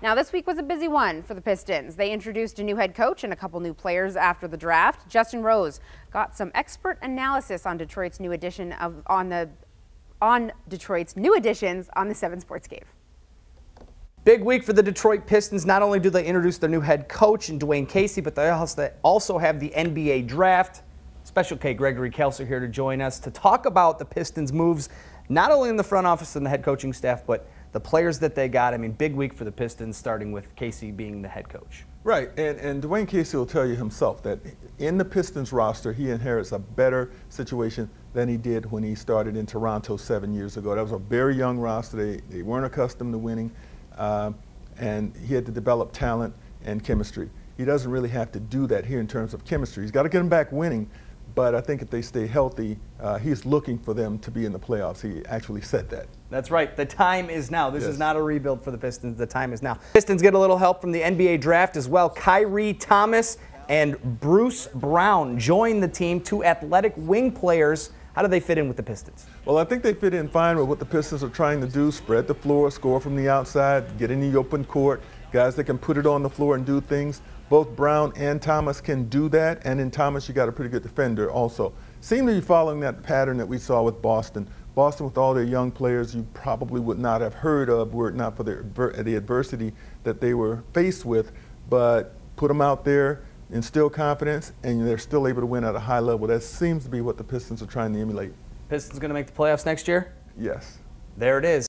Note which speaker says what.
Speaker 1: Now, this week was a busy one for the Pistons. They introduced a new head coach and a couple new players after the draft. Justin Rose got some expert analysis on Detroit's new additions on the 7 Sports Cave.
Speaker 2: Big week for the Detroit Pistons. Not only do they introduce their new head coach in Dwane Casey, but they also have the NBA draft. Special K Greg Kelser here to join us to talk about the Pistons' moves, not only in the front office and the head coaching staff, but the players that they got. I mean, big week for the Pistons, starting with Casey being the head coach.
Speaker 3: Right, and Dwane Casey will tell you himself that in the Pistons roster, he inherits a better situation than he did when he started in Toronto 7 years ago. That was a very young roster. They weren't accustomed to winning, and he had to develop talent and chemistry. He doesn't really have to do that here in terms of chemistry. He's got to get them back winning, but I think if they stay healthy, he's looking for them to be in the playoffs. He actually said that.
Speaker 2: That's right. The time is now. This is not a rebuild for the Pistons. The time is now. Pistons get a little help from the NBA draft as well. Kyrie Thomas and Bruce Brown join the team, two athletic wing players. How do they fit in with the Pistons?
Speaker 3: Well, I think they fit in fine with what the Pistons are trying to do, spread the floor, score from the outside, get in the open court, guys that can put it on the floor and do things. Both Brown and Thomas can do that, and in Thomas you got a pretty good defender also. Seem to be following that pattern that we saw with Boston. Boston, with all their young players, you probably would not have heard of were it not for the adversity that they were faced with, but put them out there, instill confidence, and they're still able to win at a high level. That seems to be what the Pistons are trying to emulate.
Speaker 2: Pistons going to make the playoffs next year?
Speaker 3: Yes.
Speaker 2: There it is.